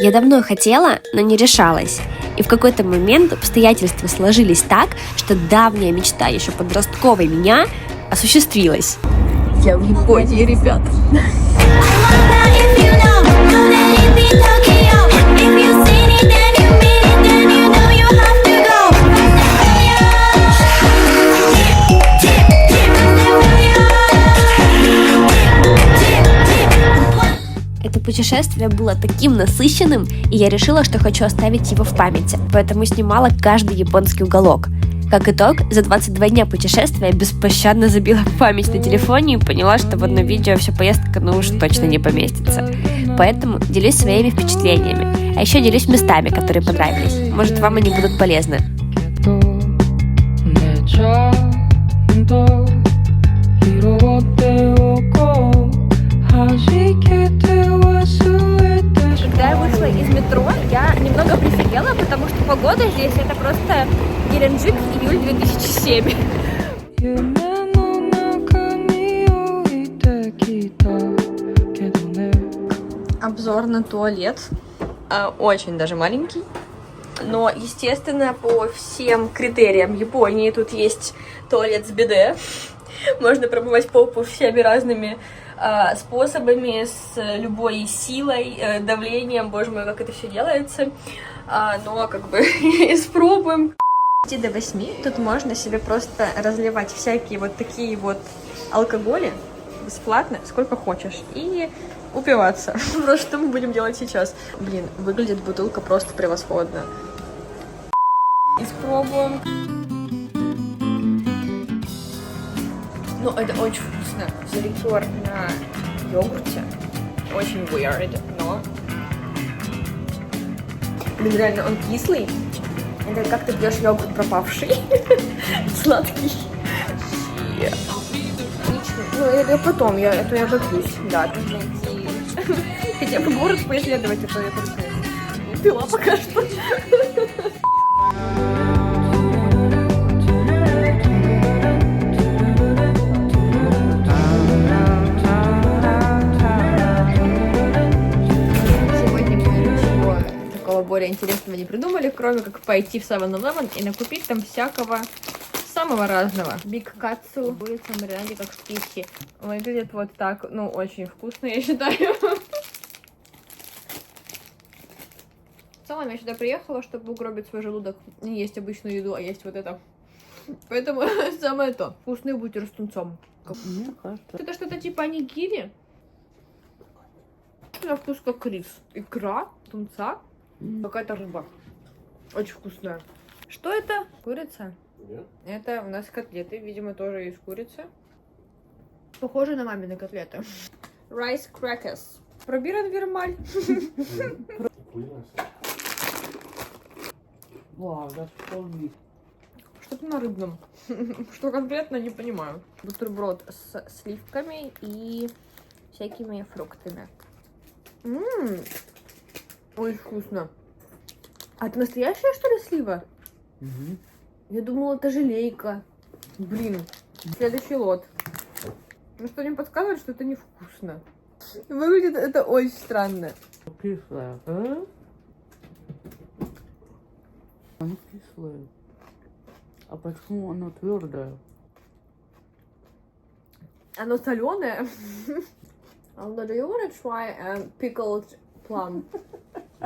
Я давно хотела, но не решалась. И в какой-то момент обстоятельства сложились так, что давняя мечта еще подростковой меня осуществилась. Я в Японии, ребят. Это путешествие было таким насыщенным, и я решила, что хочу оставить его в памяти, поэтому снимала каждый японский уголок. Как итог, за 22 дня путешествия беспощадно забила память на телефоне и поняла, что в одно видео вся поездка ну уж точно не поместится. Поэтому делюсь своими впечатлениями, а еще делюсь местами, которые понравились. Может, вам они будут полезны. Когда я вышла из метро, я немного прифигела, потому что погода здесь это просто Геленджик, июль 2007. Обзор на туалет. Очень даже маленький. Но, естественно, по всем критериям Японии тут есть туалет с биде. Можно промывать попу всеми разными способами, с любой силой, давлением. Боже мой, как это все делается. Но как бы испробуем. С 5 до 8 тут можно себе просто разливать всякие вот такие вот алкоголи бесплатно, сколько хочешь, и упиваться. Просто что мы будем делать сейчас. Блин, выглядит бутылка просто превосходно. Испробуем. Ну, это очень вкусно. Ликер на йогурте. Очень weird, но... Блин, реально, он кислый. Это как ты пьешь йогурт пропавший. Сладкий. Отлично. Ну, это потом, это я допьюсь. Да, нужно идти. Хотя бы город поисследовать, это я только пила пока что. Более интересного не придумали, кроме как пойти в 7-Eleven и накупить там всякого самого разного. Биг Катсу, улица Маринаде, как спички. Выглядит вот так, ну, очень вкусно, я считаю. В целом, я сюда приехала, чтобы угробить свой желудок. Не есть обычную еду, а есть вот это. Поэтому самое то. Вкусный бутер с тунцом. Мне кажется. Это что-то типа анигири. На вкус как рис. Икра, тунца. Какая-то рыба. Очень вкусная. Что это? Курица? Нет. Это у нас котлеты, видимо, тоже из курицы. Похоже на мамины котлеты. Rice crackers. Пробиран вермаль. Вау, that's so neat. Что-то на рыбном. Что конкретно, не понимаю. Бутерброд с сливками и всякими фруктами. Очень вкусно. А это настоящая, что ли, слива? Угу. Я думала, это желейка. Блин. Следующий лот. Ну что, мне подсказывает, что это невкусно. Выглядит это очень странно. Кислая, а? Оно кислое. А почему оно твердое? Оно соленое. Do you want to try pickled plum?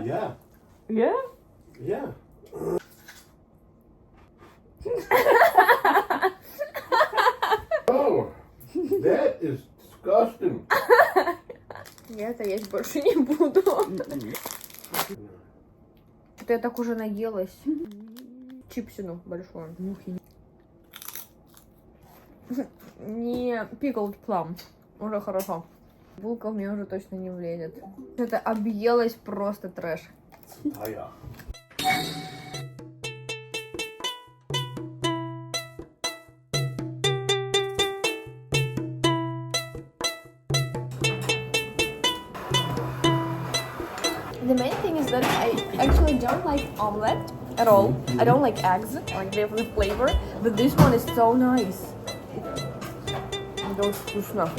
Yeah, Yeah? yeah. Oh, that is disgusting. Я это есть больше не буду. Это я так уже наелась. Чипсину большую. Не pickled plum. Уже хорошо. Булка в меня уже точно не влезет. Это объелось просто трэш. Ah, ja. The main thing is that I actually don't like omelette at all. I don't like eggs, like they have the flavor. But this one is so nice. Это очень вкусно.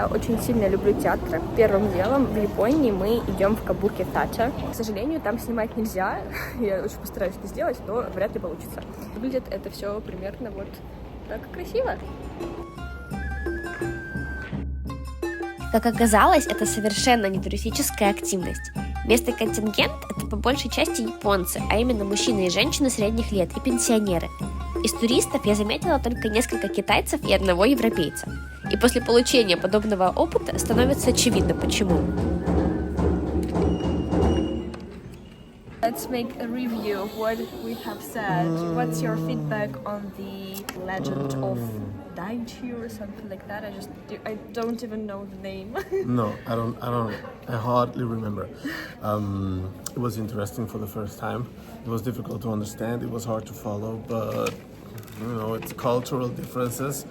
я очень сильно люблю театр. Первым делом в Японии мы идем в Кабуки Театр. К сожалению, там снимать нельзя. Я очень постараюсь это сделать, но вряд ли получится. Выглядит это все примерно вот так красиво. Как оказалось, это совершенно не туристическая активность. Местный контингент – это по большей части японцы, а именно мужчины и женщины средних лет и пенсионеры. Из туристов я заметила только несколько китайцев и одного европейца. И после получения подобного опыта становится очевидно, почему. Let's make a review of what we have said. What's your feedback on the legend of Daichi or something like that? I don't even know the name. No, I hardly remember. It was interesting for the first time. It was difficult to understand. It was hard to follow, but it's cultural differences.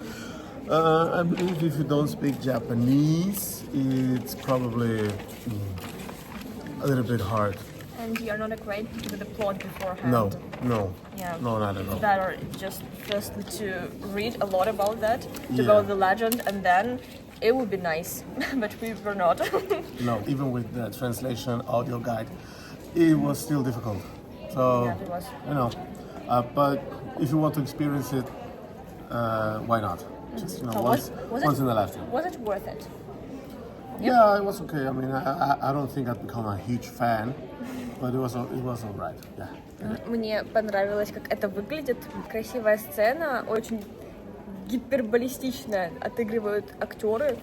I believe if you don't speak Japanese, it's probably a little bit hard. And you're not acquainted with the plot beforehand? No, Yeah. no, not at all. Better just firstly to read a lot about that, about the legend, and then it would be nice, but we were not. No, even with the translation audio guide, it was still difficult. So, Yeah, it was. But if you want to experience it, why not? Just So once in a lifetime. Was it worth it? Yeah, it was okay. I mean, I don't think I'd become a huge fan, but it was all right. Yeah. Мне понравилось, как это выглядит. Красивая сцена, очень гиперболистично отыгрывают актеры,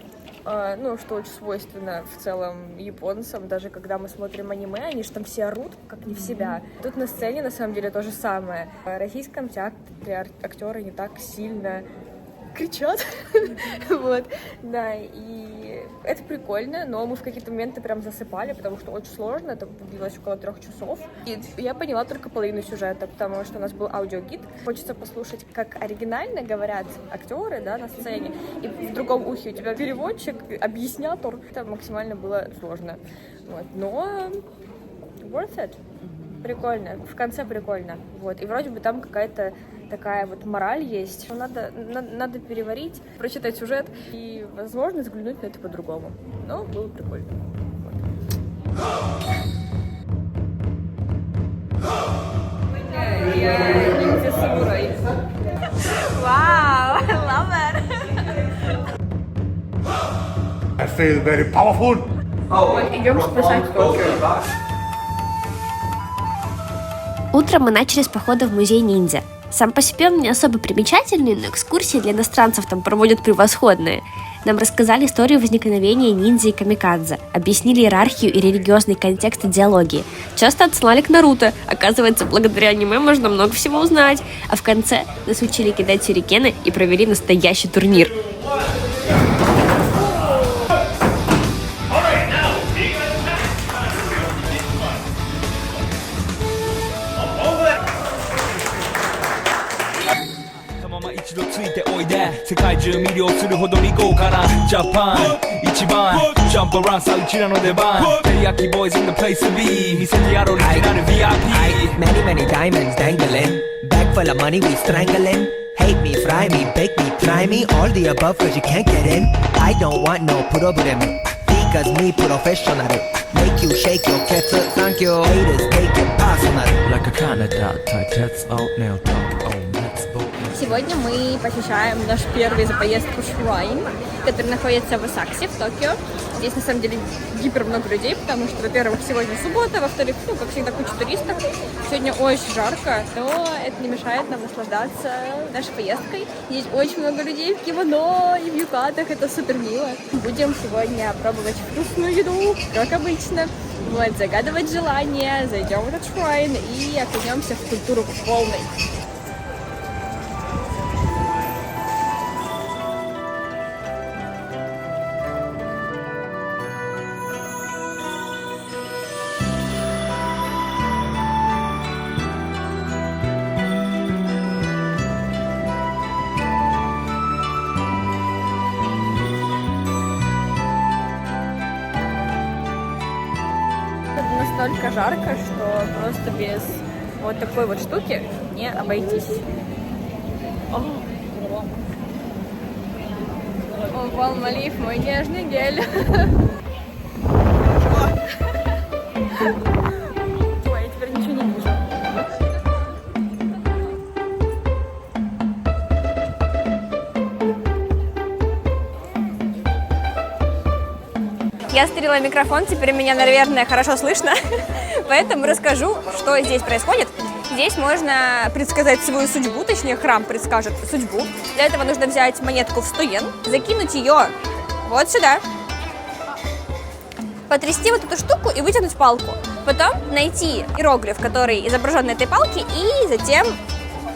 что очень свойственно в целом японцам. Даже когда мы смотрим аниме, они же там все орут, как не в себя. Тут на сцене, на самом деле, то же самое. В российском театре актеры не так сильно кричат. Вот, да, и это прикольно, но мы в какие-то моменты прям засыпали, потому что очень сложно, это длилось около 3 часов. И я поняла только половину сюжета, потому что у нас был аудиогид. Хочется послушать, как оригинально говорят актеры, да, на сцене, и в другом ухе у тебя переводчик, объяснятор. Это максимально было сложно. Вот, но worth it. Прикольно, в конце прикольно. Вот, и вроде бы там какая-то такая вот мораль есть, что надо переварить, прочитать сюжет и, возможно, взглянуть на это по-другому. Но было прикольно. Я ниндзя-самурай. Вау, I love it. I feel very powerful. Идем спасать Токио. Утром мы начали с похода в музей ниндзя. Сам по себе он не особо примечательный, но экскурсии для иностранцев там проводят превосходные. Нам рассказали историю возникновения ниндзя и камикадзе, объяснили иерархию и религиозный контекст идеологии. Часто отсылали к Наруто. Оказывается, благодаря аниме можно много всего узнать. А в конце нас учили кидать сюрикены и провели настоящий турнир. Many diamonds dangling. Bag full of money we strangling. Hate me, fry me, bake me, try me. All the above cause you can't get in. I don't want no problem. Because me professional. Make you shake your cats up, thank you. Haters take it personal. Like a Canada, tight tats out now, talk on that's boat. Сегодня мы посещаем наш первый за поездку Шрайн, который находится в Осаксе, в Токио. Здесь на самом деле гипер много людей, потому что, во-первых, сегодня суббота, во-вторых, как всегда, куча туристов. Сегодня очень жарко, но это не мешает нам наслаждаться нашей поездкой. Здесь очень много людей в кимоно и в юкатах, это супер мило. Будем сегодня пробовать вкусную еду, как обычно. Вот, загадывать желания, зайдем в этот Шрайн и окунемся в культуру по полной. Настолько жарко, что просто без вот такой вот штуки не обойтись. О, Палмолив, мой нежный гель. Ой, я теперь ничего не вижу. Я стырила микрофон, теперь меня, наверное, хорошо слышно, поэтому расскажу, что здесь происходит. Здесь можно предсказать свою судьбу, точнее храм предскажет судьбу. Для этого нужно взять монетку в 100 йен, закинуть ее вот сюда, потрясти вот эту штуку и вытянуть палку. Потом найти иероглиф, который изображен на этой палке, и затем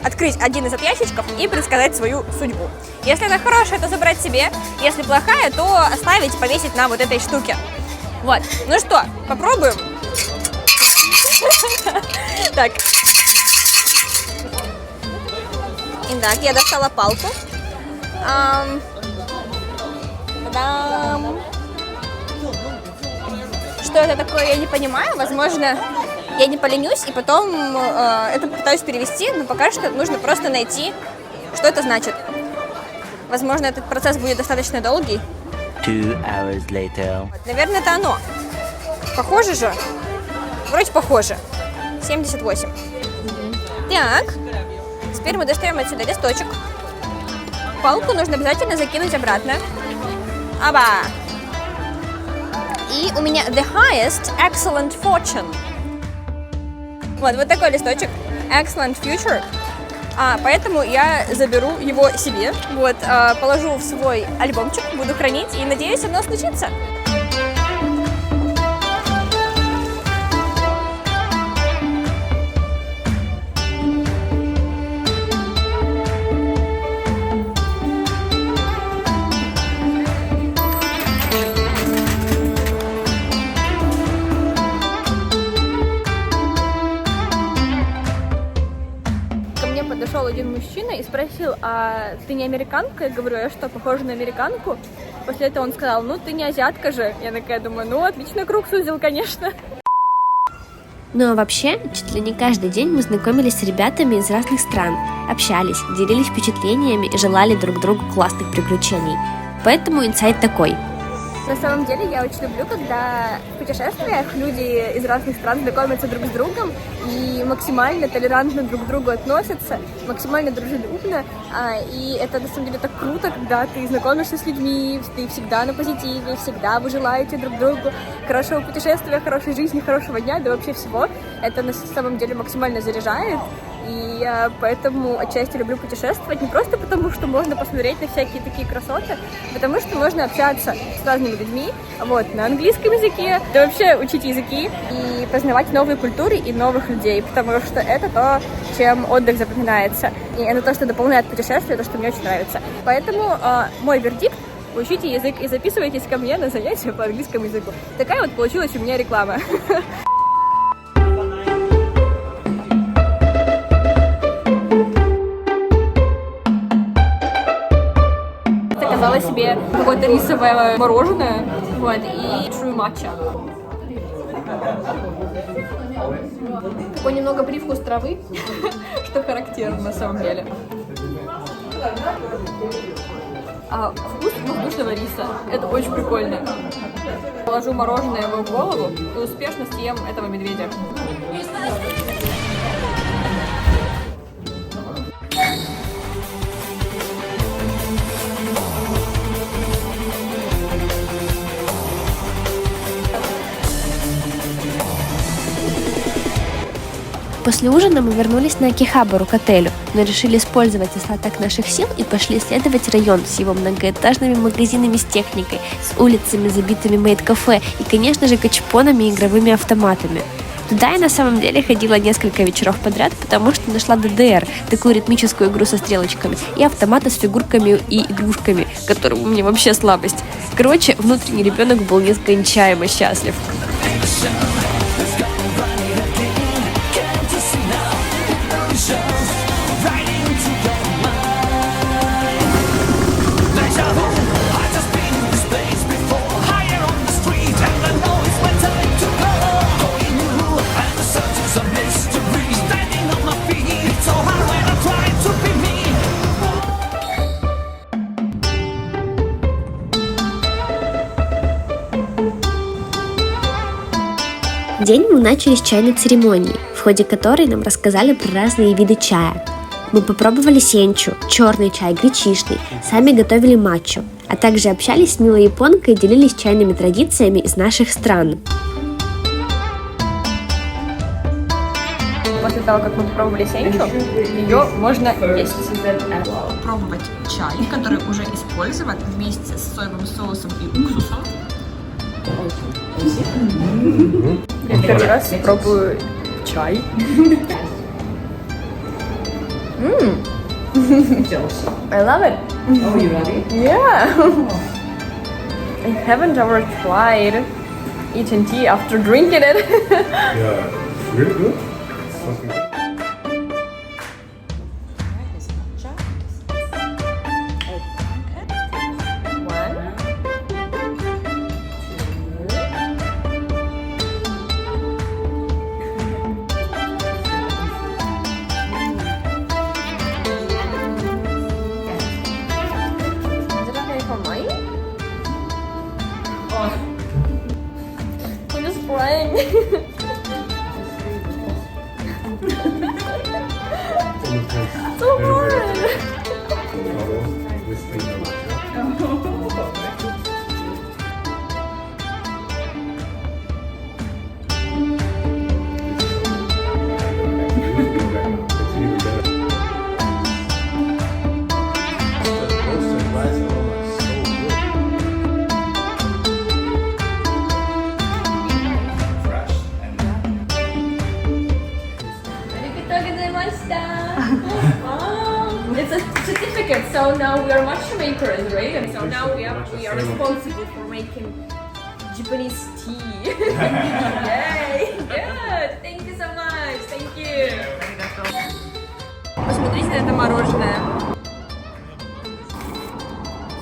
открыть один из ящичков и предсказать свою судьбу. Если она хорошая, то забрать себе. Если плохая, то оставить, повесить на вот этой штуке. Вот. Ну что, попробуем? Так. Итак, я достала палку. Та-дам. Что это такое, я не понимаю. Возможно, я не поленюсь и потом это попытаюсь перевести, но пока что нужно просто найти, что это значит. Возможно, этот процесс будет достаточно долгий. 2 hours later. Наверное, это оно. Похоже же? Вроде похоже. 78. Так. Теперь мы достаем отсюда листочек. Палку нужно обязательно закинуть обратно. Аба! И у меня the highest excellent fortune. Вот такой листочек. Excellent future. Поэтому я заберу его себе. Вот, положу в свой альбомчик, буду хранить и надеюсь, оно случится. Подошел один мужчина и спросил: а ты не американка? Я говорю: я что, похожа на американку? После этого он сказал: ну ты не азиатка же. Я такая думаю: ну отлично круг сузил, конечно. Ну а вообще, чуть ли не каждый день мы знакомились с ребятами из разных стран, общались, делились впечатлениями и желали друг другу классных приключений. Поэтому инсайт такой. На самом деле я очень люблю, когда в путешествиях люди из разных стран знакомятся друг с другом и максимально толерантно друг к другу относятся, максимально дружелюбно. И это на самом деле так круто, когда ты знакомишься с людьми, ты всегда на позитиве, всегда вы желаете друг другу хорошего путешествия, хорошей жизни, хорошего дня, да вообще всего. Это на самом деле максимально заряжает. И я поэтому отчасти люблю путешествовать, не просто потому, что можно посмотреть на всякие такие красоты, потому что можно общаться с разными людьми, вот, на английском языке, да вообще учить языки и познавать новые культуры и новых людей, потому что это то, чем отдых запоминается. И это то, что дополняет путешествие, то, что мне очень нравится. Поэтому мой вердикт: учите язык и записывайтесь ко мне на занятия по английскому языку. Такая вот получилась у меня реклама. Заказала себе какое-то рисовое мороженое, вот, и true матча. Такой немного привкус травы, что характерно на самом деле. Вкус воздушного риса. Это очень прикольно. Положу мороженое его в голову и успешно съем этого медведя. После ужина мы вернулись на Акихабару к отелю, но решили использовать остаток наших сил и пошли исследовать район с его многоэтажными магазинами с техникой, с улицами, забитыми мейд-кафе и, конечно же, качпонами и игровыми автоматами. Туда я на самом деле ходила несколько вечеров подряд, потому что нашла ДДР, такую ритмическую игру со стрелочками, и автоматы с фигурками и игрушками, к которым у меня вообще слабость. Короче, внутренний ребенок был нескончаемо счастлив. День мы начали с чайной церемонии, в ходе которой нам рассказали про разные виды чая. Мы попробовали сенчу, черный чай, гречишный, сами готовили матчу, а также общались с милой японкой и делились чайными традициями из наших стран. После того, как мы попробовали сенчу, ее можно есть. Пробовать чай, который уже использован вместе с соевым соусом и уксусом. Я первый раз пробую чай. I love it. Oh, you ready? Yeah. I haven't ever tried eating tea after drinking it. Yeah, really good. Something good. I'm just crying. So hard. It's a certificate, so now we are matchmakers, right? And so now we are responsible for making Japanese tea. Yay! Good! Thank you so much! Thank you! Посмотрите на это мороженое.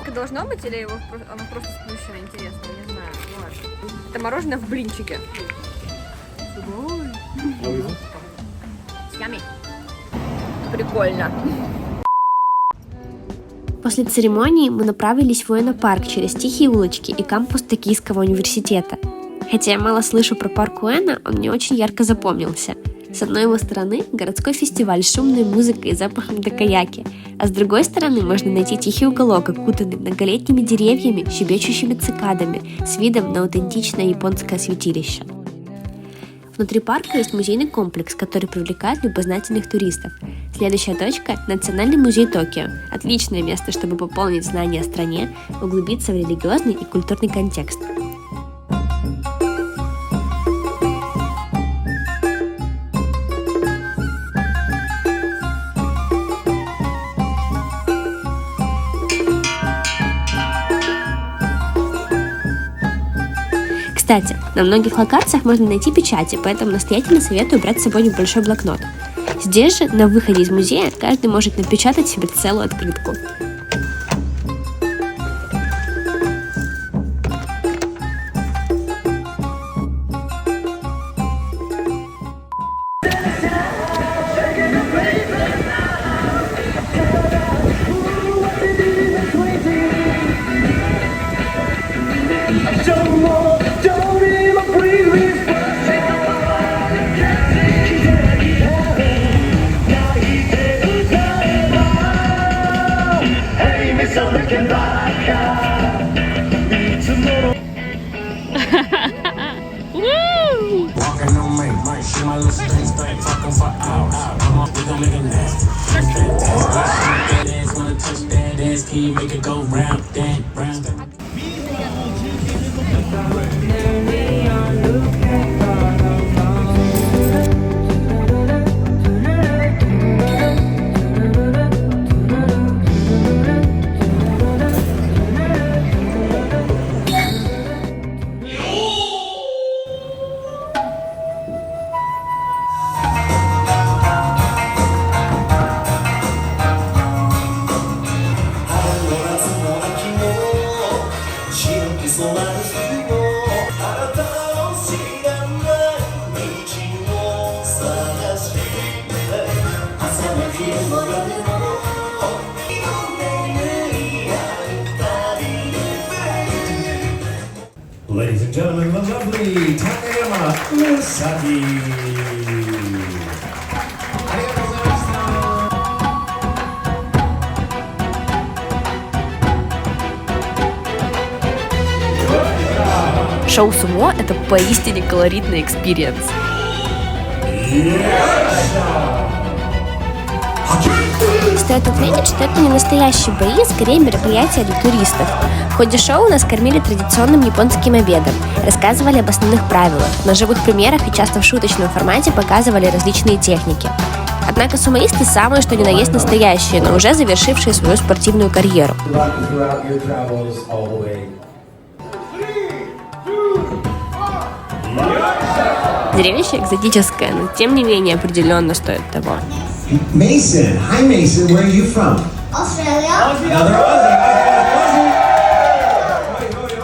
Так должно быть или оно просто сплющено? Интересно, не знаю. Вот. Это мороженое в блинчике. Yummy. Прикольно. После церемонии мы направились в Уэна-парк через тихие улочки и кампус Токийского университета. Хотя я мало слышу про парк Уэна, он мне очень ярко запомнился. С одной его стороны городской фестиваль с шумной музыкой и запахом дакаяки, а с другой стороны можно найти тихий уголок, окутанный многолетними деревьями, щебечущими цикадами, с видом на аутентичное японское святилище. Внутри парка есть музейный комплекс, который привлекает любознательных туристов. Следующая точка – Национальный музей Токио. Отличное место, чтобы пополнить знания о стране, углубиться в религиозный и культурный контекст. Кстати, на многих локациях можно найти печати, поэтому настоятельно советую брать с собой небольшой блокнот. Здесь же, на выходе из музея, каждый может напечатать себе целую открытку. Walking on me, might see my little string stay fucking for hours. Come on, we gon' make it nasty. That ass wanna touch that ass, can you make it go round, that round? Ladies and gentlemen, the lovely Takayama. Usagi. Шоу сумо – это поистине колоритный экспириенс. Стоит отметить, что это не настоящие бои, скорее мероприятие для туристов. В ходе шоу нас кормили традиционным японским обедом, рассказывали об основных правилах, на живых примерах и часто в шуточном формате показывали различные техники. Однако сумоисты самые что ни на есть настоящие, но уже завершившие свою спортивную карьеру. Зрелище экзотическое, но тем не менее определенно стоит того. Mason, hi Mason, where are you from? Australia. Another Aussie.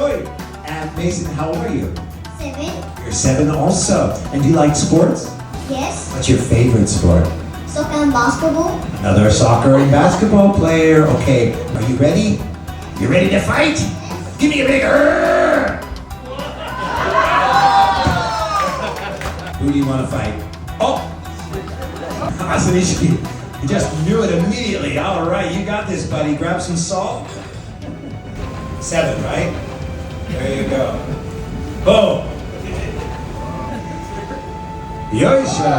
Oi. And Mason, how old are you? 7. You're 7 also. And do you like sports? Yes. What's your favorite sport? Soccer and basketball. Another soccer and basketball player. Okay, are you ready? You ready to fight? Give me a big Who do you want to fight? Oh! Asanishi, you just knew it immediately. All right, you got this, buddy. Grab some salt. 7, right? There you go. Boom! Yosha!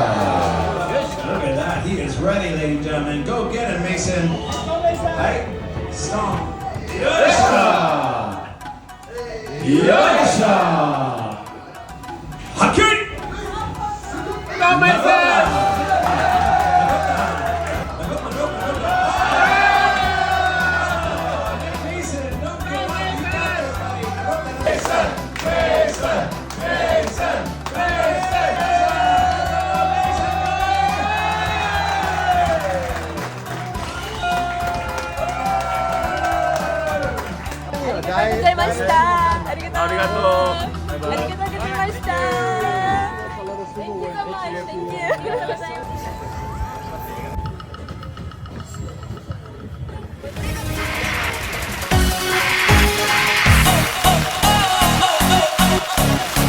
Look at that. He is ready, ladies and gentlemen. Go get him, Mason. Hey, stomp. Yosha! Yosha! Hakun! Go, Mason!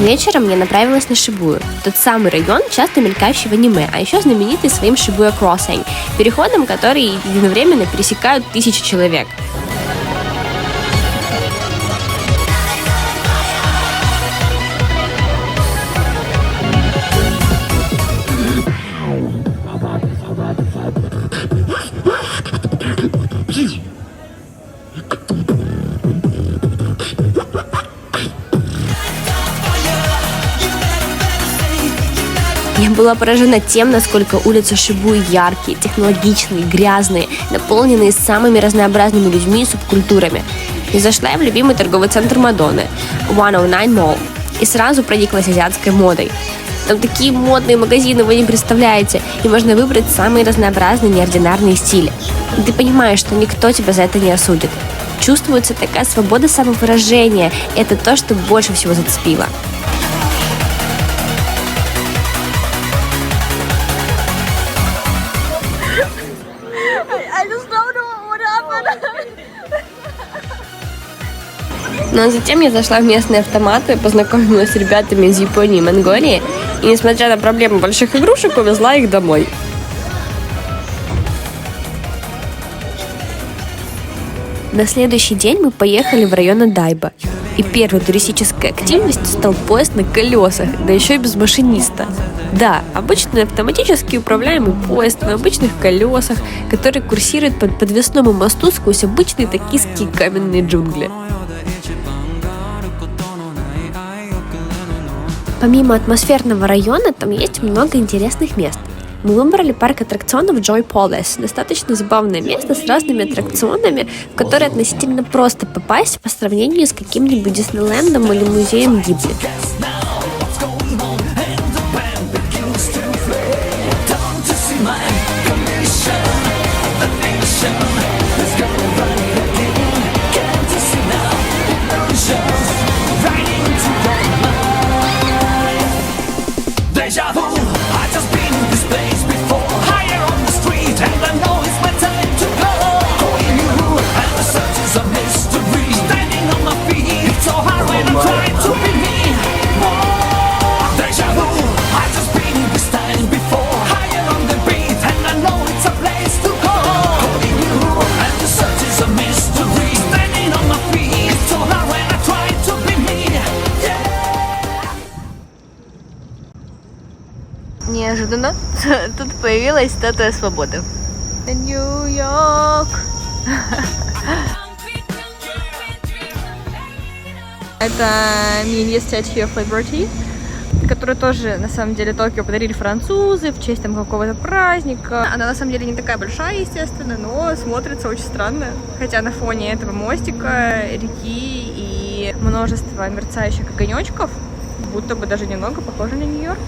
Вечером я направилась на Шибую, тот самый район, часто мелькающий в аниме, а еще знаменитый своим Shibuya Crossing, переходом, который единовременно пересекают тысячи человек. Я была поражена тем, насколько улицы Шибуи яркие, технологичные, грязные, наполненные самыми разнообразными людьми и субкультурами. И зашла я в любимый торговый центр Мадонны, 109 Mall, и сразу прониклась азиатской модой. Там такие модные магазины, вы не представляете, и можно выбрать самые разнообразные неординарные стили. И ты понимаешь, что никто тебя за это не осудит. Чувствуется такая свобода самовыражения, и это то, что больше всего зацепило. Ну а затем я зашла в местные автоматы, познакомилась с ребятами из Японии и Монголии, и, несмотря на проблему больших игрушек, повезла их домой. На следующий день мы поехали в район Одайба. И первой туристической активностью стал поезд на колесах, да еще и без машиниста. Да, обычный автоматически управляемый поезд на обычных колесах, который курсирует по подвесному мосту сквозь обычные токийские каменные джунгли. Помимо атмосферного района, там есть много интересных мест. Мы выбрали парк аттракционов Joy Palace. Достаточно забавное место с разными аттракционами, в которые относительно просто попасть по сравнению с каким-нибудь Диснейлендом или музеем Гибли. Неожиданно тут появилась статуя свободы. Нью-Йорк. Это mini Statue of Liberty, которую тоже, на самом деле, Токио подарили французы в честь там какого-то праздника. Она, на самом деле, не такая большая, естественно, но смотрится очень странно. Хотя на фоне этого мостика, реки и множества мерцающих огонечков, будто бы даже немного похоже на Нью-Йорк.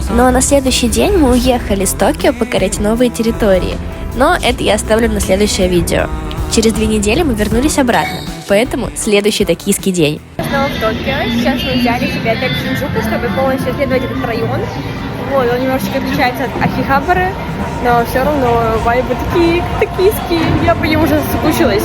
Ну а на следующий день мы уехали с Токио покорять новые территории. Но это я оставлю на следующее видео. Через 2 недели мы вернулись обратно, поэтому следующий токийский день. Снова в Токио. Сейчас мы взяли себе отель Шинджуку, чтобы полностью исследовать этот район. Вот, он немножечко отличается от Акихабары, но все равно вайбы такие токийские. Я по ним уже соскучилась.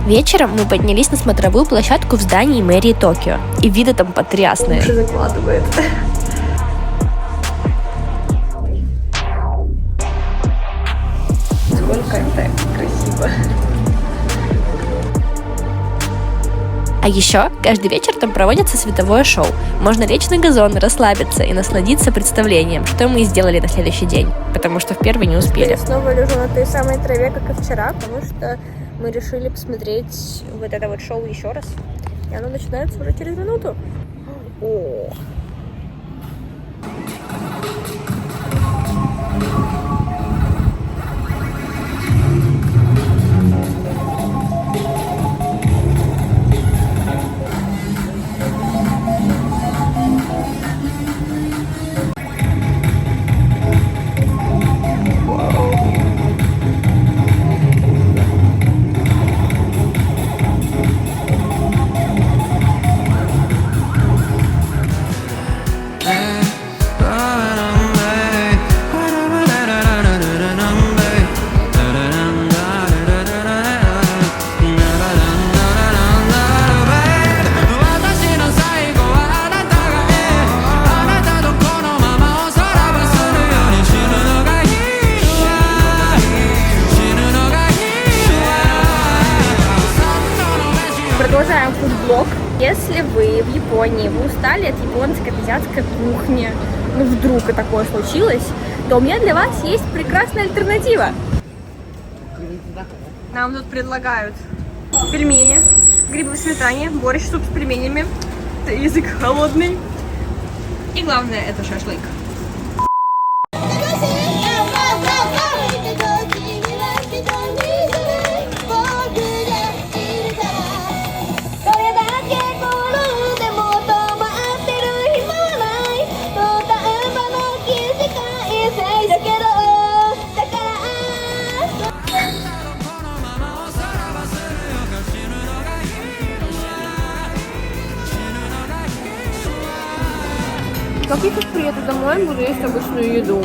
Вечером мы поднялись на смотровую площадку в здании мэрии Токио, и виды там потрясные. Уши закладывает. Сколько это красиво. А еще каждый вечер там проводится световое шоу. Можно лечь на газон, расслабиться и насладиться представлением, что мы и сделали на следующий день, потому что в первый не успели. Я снова лежу на той самой траве, как и вчера, потому что мы решили посмотреть вот это вот шоу еще раз. И оно начинается уже через минуту. О. Продолжаем фудблог. Если вы в Японии, вы устали от японской, от азиатской кухни, ну вдруг и такое случилось, то у меня для вас есть прекрасная альтернатива. Нам тут предлагают пельмени, грибы в сметане, борщ, суп с пельменями, язык холодный. И главное, это шашлык. Как я сейчас приеду домой, буду есть обычную еду.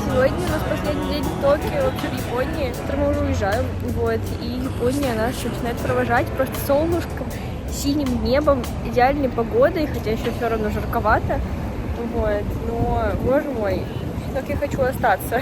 Сегодня у нас последний день в Токио, вообще в Японии. Завтра мы уже уезжаем, вот, и Япония нас начинает провожать просто солнышком, синим небом, идеальной погодой, хотя еще все равно жарковато, вот, но, боже мой, как я хочу остаться.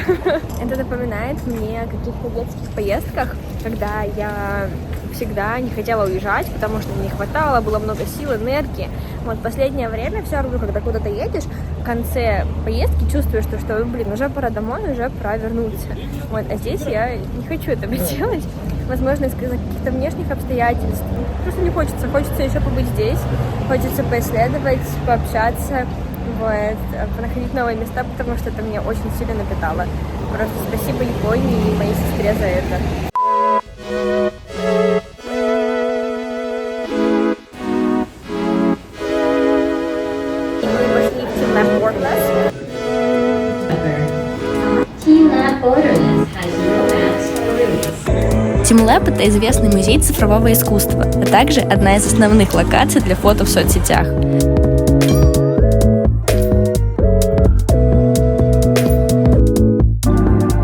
Это напоминает мне о каких-то детских поездках, когда я всегда не хотела уезжать, потому что мне не хватало, было много сил, энергии. Вот последнее время все равно, когда куда-то едешь, в конце поездки чувствуешь, что блин, уже пора домой, уже пора вернуться. Вот, а здесь я не хочу этого делать. Возможно, из-за каких-то внешних обстоятельств. Просто не хочется. Хочется еще побыть здесь, хочется поисследовать, пообщаться, вот, находить новые места, потому что это меня очень сильно напитало. Просто спасибо Японии и моей сестре за это. TeamLab — это известный музей цифрового искусства, а также одна из основных локаций для фото в соцсетях.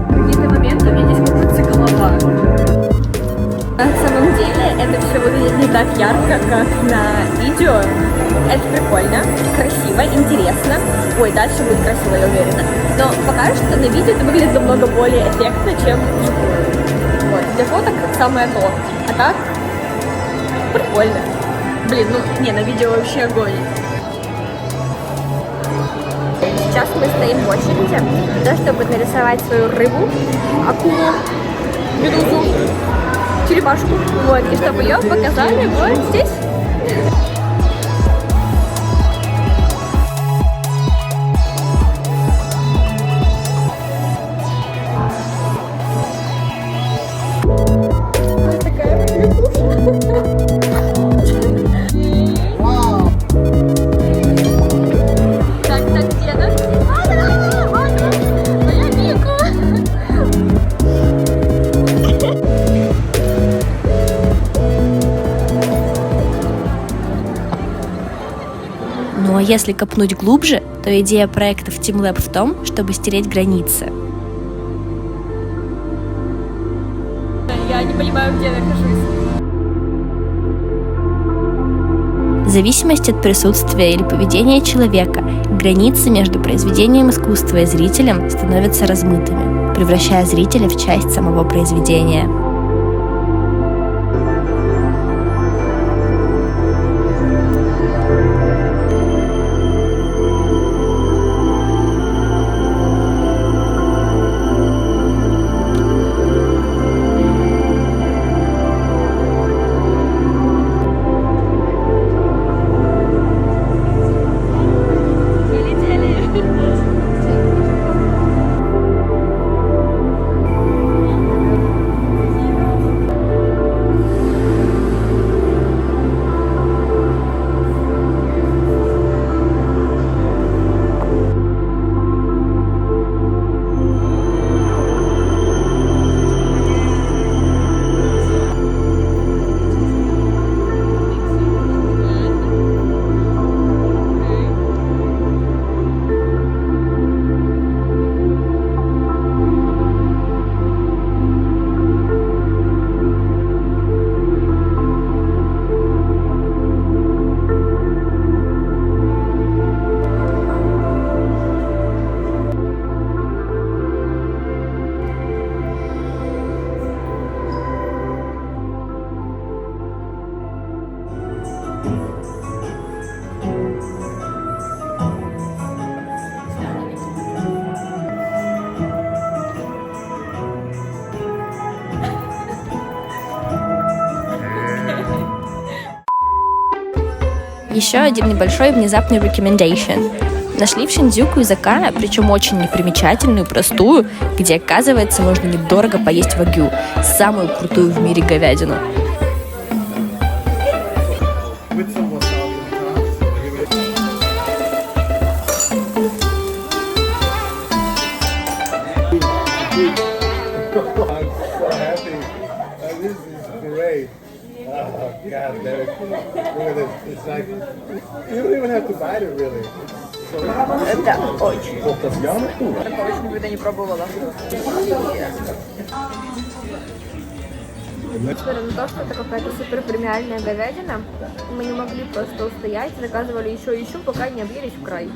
какие-то моменты у меня здесь кружится голова. На самом деле это все выглядит не так ярко, как на видео. Это прикольно, красиво, интересно. Ой, дальше будет красиво, я уверена. Но пока что на видео это выглядит намного более эффектно, чем вживую. Вот, для фоток самое то. А так, прикольно. Блин, ну не, на видео вообще огонь. Сейчас мы стоим в очереди для того, чтобы нарисовать свою рыбу, акулу, медузу, черепашку. Вот, и чтобы ее показали вот здесь. Ну а если копнуть глубже, то идея проектов TeamLab в том, чтобы стереть границы. Я не понимаю, где я нахожусь. В зависимости от присутствия или поведения человека, границы между произведением искусства и зрителем становятся размытыми, превращая зрителя в часть самого произведения. Еще один небольшой внезапный recommendation. Нашли в Шиндзюку изакая, причем очень непримечательную, простую, где, оказывается, можно недорого поесть вагю, самую крутую в мире говядину. God, man. Look at this. It's like, you don't even have to bite it, really. Это очень. Такого еще никогда не пробовала. Несмотря на то, что это какая-то супер премиальная говядина, мы не могли просто устоять, заказывали еще и еще, пока не объелись в край.